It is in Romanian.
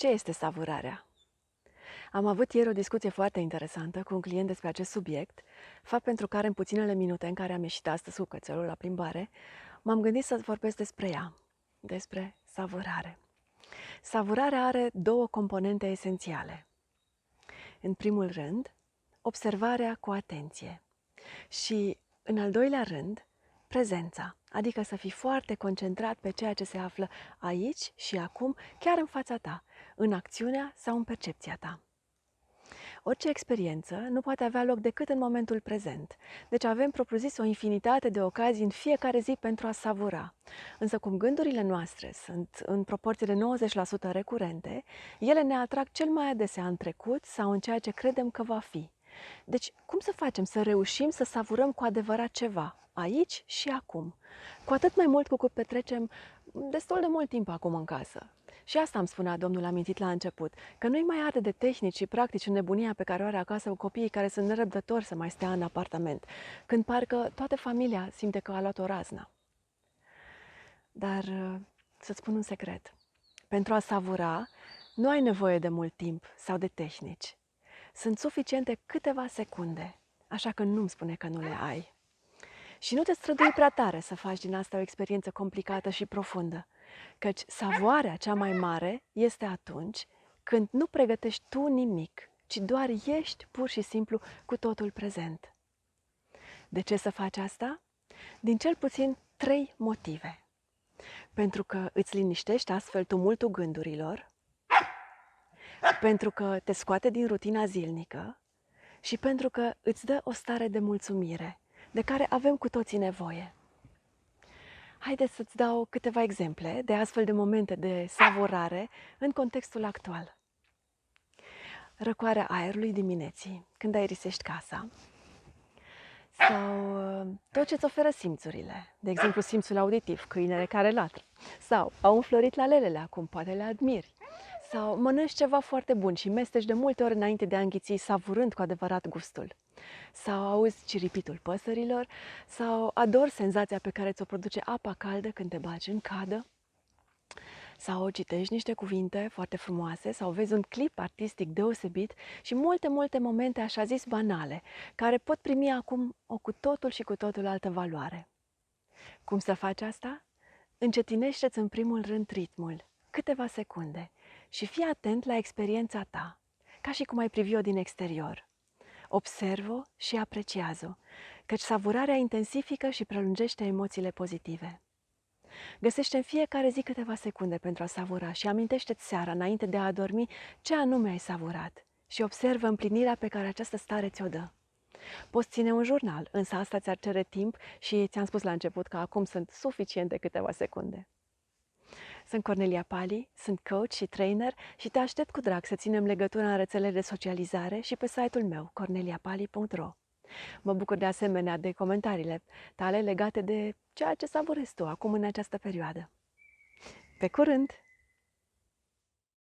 Ce este savurarea? Am avut ieri o discuție foarte interesantă cu un client despre acest subiect, fapt pentru care în puținele minute în care am ieșit astăzi cu cățelul la plimbare, m-am gândit să vorbesc despre ea, despre savurare. Savurarea are două componente esențiale. În primul rând, observarea cu atenție și, în al doilea rând, prezența, adică să fii foarte concentrat pe ceea ce se află aici și acum, chiar în fața ta, în acțiunea sau în percepția ta. Orice experiență nu poate avea loc decât în momentul prezent. Deci avem propriu-zis o infinitate de ocazii în fiecare zi pentru a savura. Însă cum gândurile noastre sunt în proporție de 90% recurente, ele ne atrag cel mai adesea în trecut sau în ceea ce credem că va fi. Deci, cum să facem să reușim să savurăm cu adevărat ceva, aici și acum? Cu atât mai mult cu cât petrecem destul de mult timp acum în casă. Și asta îmi spunea domnul amintit la început, că nu-i mai arde de tehnici și practici în nebunia pe care o are acasă cu copiii care sunt nerăbdători să mai stea în apartament, când parcă toată familia simte că a luat o raznă. Dar să-ți spun un secret. Pentru a savura, nu ai nevoie de mult timp sau de tehnici. Sunt suficiente câteva secunde, așa că nu-mi spune că nu le ai. Și nu te strădui prea tare să faci din asta o experiență complicată și profundă, căci savoarea cea mai mare este atunci când nu pregătești tu nimic, ci doar ești pur și simplu cu totul prezent. De ce să faci asta? Din cel puțin 3 motive. Pentru că îți liniștești astfel tumultul gândurilor, pentru că te scoate din rutina zilnică și pentru că îți dă o stare de mulțumire, de care avem cu toții nevoie. Haideți să-ți dau câteva exemple de astfel de momente de savurare în contextul actual. Răcoarea aerului dimineții, când aerisești casa, sau tot ce-ți oferă simțurile, de exemplu simțul auditiv, câinele care latră, sau au înflorit lalelele acum, poate le admiri, sau mănânci ceva foarte bun și mesteci de multe ori înainte de a înghiți, savurând cu adevărat gustul, sau auzi ciripitul păsărilor, sau adori senzația pe care ți-o produce apa caldă când te bagi în cadă, sau citești niște cuvinte foarte frumoase, sau vezi un clip artistic deosebit și multe momente așa zis banale, care pot primi acum o cu totul și cu totul altă valoare. Cum să faci asta? Încetinește-ți în primul rând ritmul, câteva secunde, și fii atent la experiența ta, ca și cum ai privi-o din exterior. Observă-o și apreciază-o, căci savurarea intensifică și prelungește emoțiile pozitive. Găsește în fiecare zi câteva secunde pentru a savura și amintește-ți seara, înainte de a adormi, ce anume ai savurat și observă împlinirea pe care această stare ți-o dă. Poți ține un jurnal, însă asta ți-ar cere timp și ți-am spus la început că acum sunt suficiente câteva secunde. Sunt Cornelia Pali, sunt coach și trainer și te aștept cu drag să ținem legătura în rețelele de socializare și pe site-ul meu, corneliapali.ro. Mă bucur de asemenea de comentariile tale legate de ceea ce savurezi tu acum în această perioadă. Pe curând!